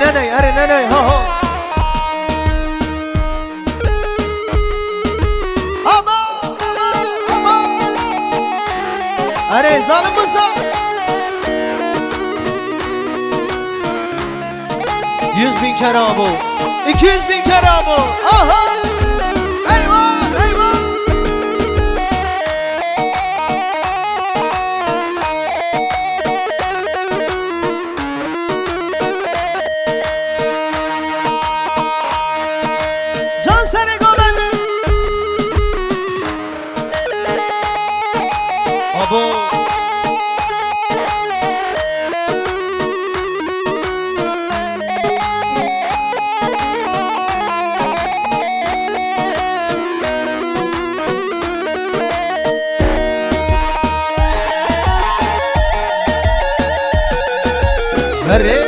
اره ننای ها ها اما اره ظالم بزا 100.000 کرامو 200.000 کرامو آها ایوان ایوان جان سر گوبنده آبو اره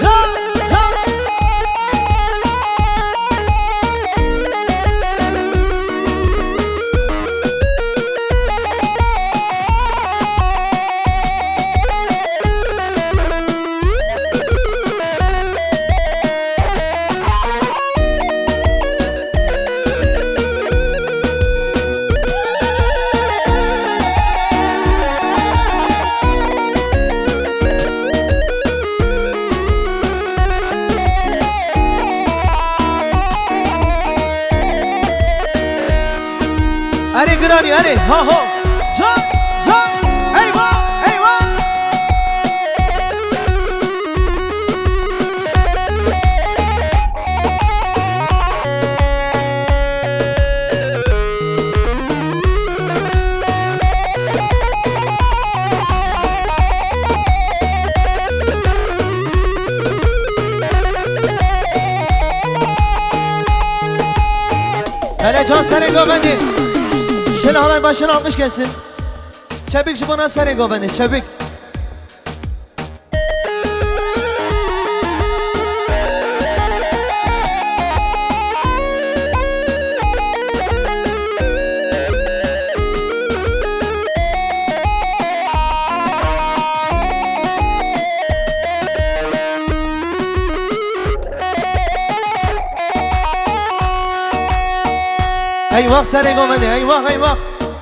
جا جا اره گرانی اره ها ها جا جا ایوا ایوا hele can sere govendi şöyle halay başına almış gelsin. Çabuk şu bana sere govendi çabuk. Eyvah sere govendi eyvah eyvah.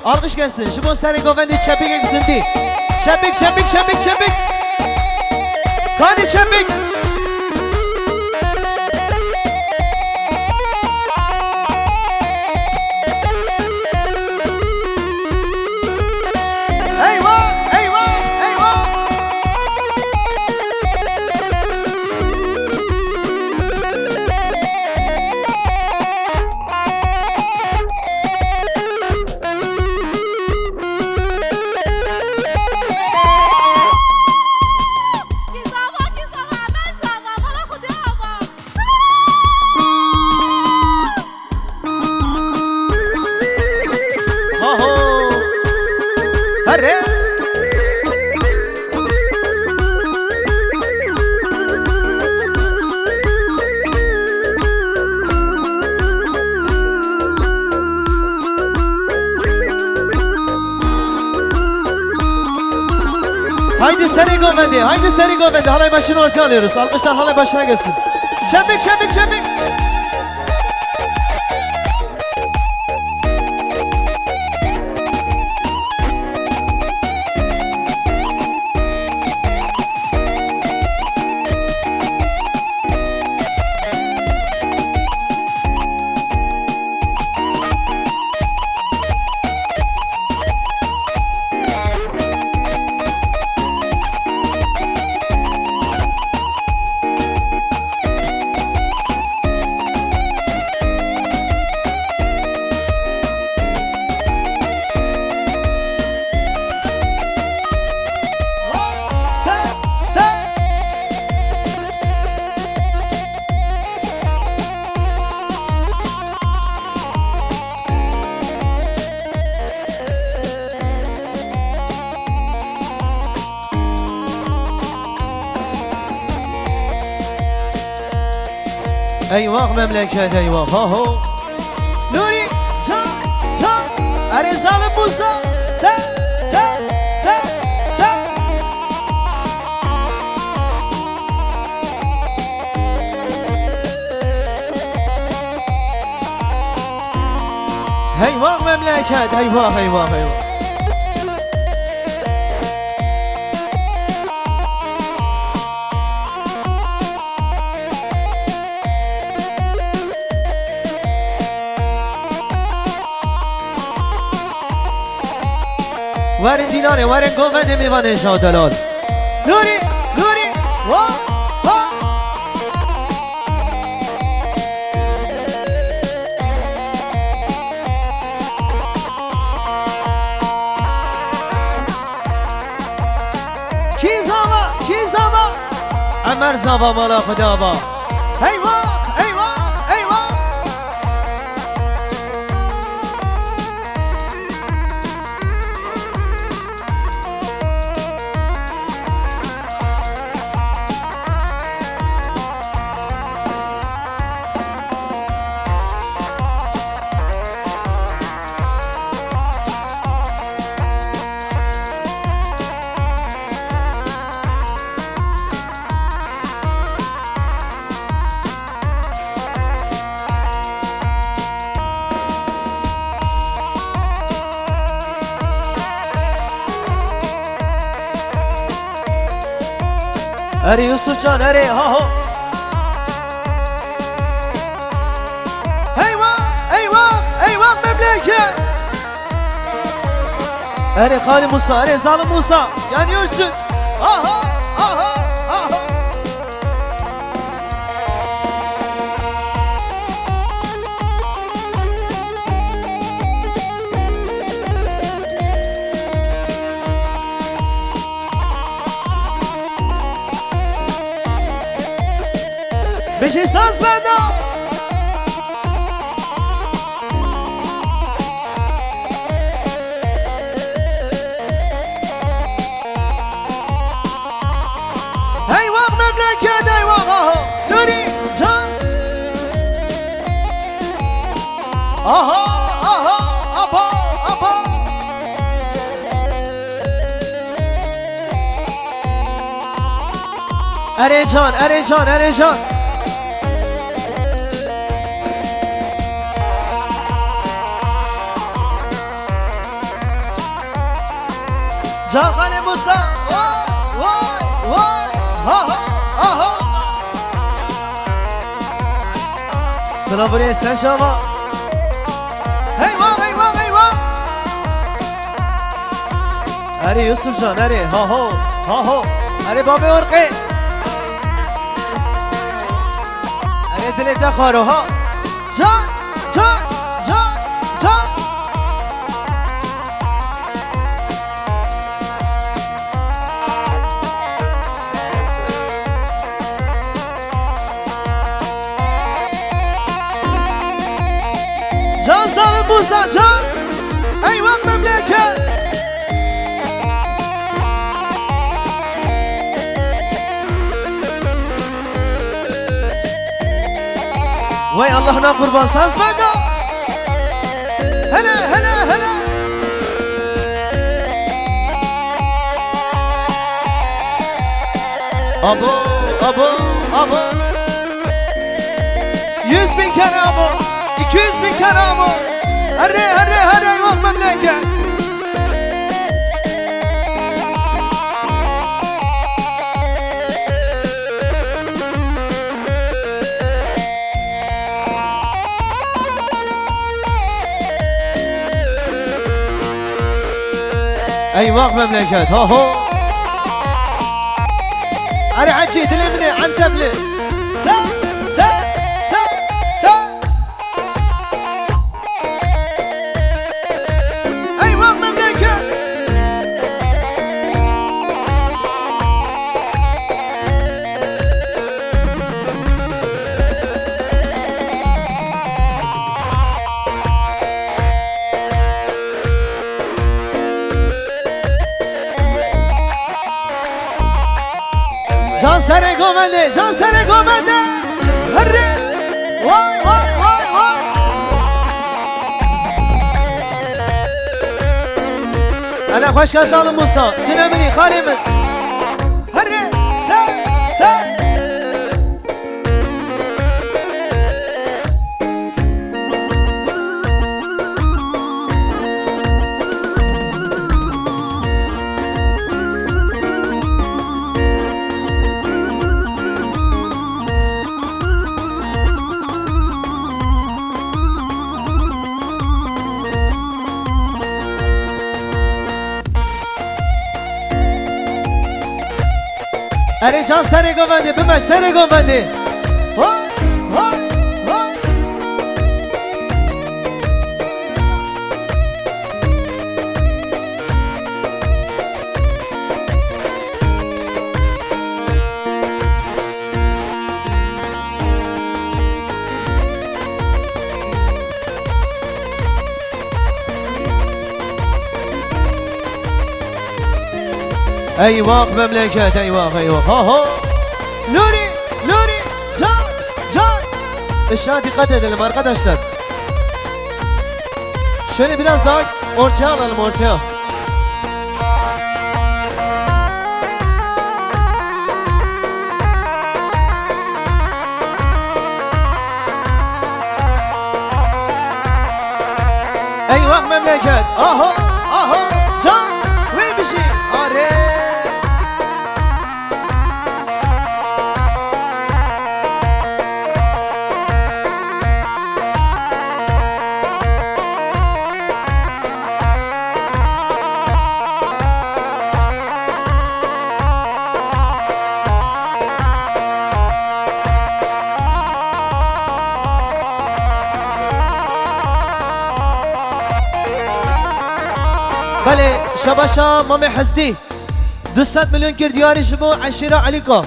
Alkış gelsin. Şu bu sere govendi çabuk eksildi. Çabuk çabuk çabuk çabuk. Hadi çabuk. Eyvah eyvah eyvah. اره haydi seri govendi haydi seri govendi halay başını ortaya alıyoruz alkışlar halay başına gelsin çabuk çabuk çabuk eyvah memleket eyvah ha ho Nuri can can اره zalim Musa ta ta ta ta هيواق مملكت هيواق هيواق هيواق وارن دیناره وارن گوونده میوانه شادلال لوری لوری وا وا کی زاوا عمر زاوا مالا خدا با هیوا هیوا هیوا اري يوسف جان اري ها هو ايوه مملكة اري خالي موسى اري ظالم موسى يعني يرسل اها اها اها بشي ساز بدا هيواق مملكة هيواق اهو نوري جان اها اها ابا ابا اري جان اري جان اري جان جان خالي موسى واي ها ها سلام بري سن شما هيوا اري يوسف جان اري ها هو اري بابي ورقي اري دلتا خارو ها جان جان صاحب موسى جان ايوه مملكة وي الله نا قربان ساز بدا هلا ابو 100.000 kere ابو 200.000 kere ابو هري ايوه مملكة ايوه مملكات هو اري عجي تلمني عن تبلي تا ايوه مملكة جان سر گومنده هره وای الا خوش که سالم موسا تنمینی خالی من هره تا اری جان سر گوونده بمش سر گوونده وای وای وای ايواق مملكة ايواق ايواق ها ها نوري نوري جان جان الشادي قدد المار arkadaşlar. Şöyle biraz daha ortaya alalım ortaya. ايواق memleket aha aha can ve bir şey are. بله شباشا مامي حسدي 200 مليون كر دياري جبو عشيرة عليكم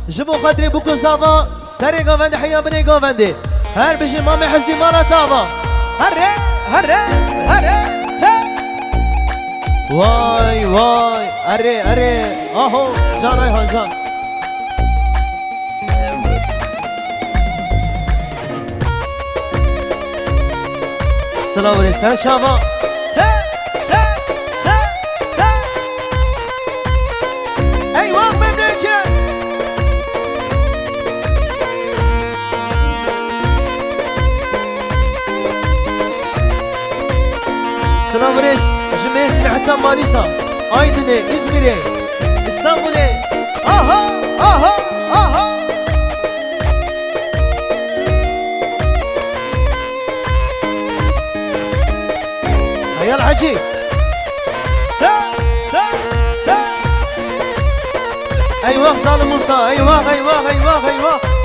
جبو قدري بوكو زافا سري قوفندي حيا بني قوفندي هر بشي مامي حسدي مالا تابا هري هري هري تا واي واي هري هري اهو جان ايهان جان السلام عليكم شابا تا السلام عليكم جميع حتى مانيسا ايدني ازميري اسطنبولي اها اها اها هيا الحجي تا تا تا ايواق ظالم موسى ايواق ايواق ايواق ايواق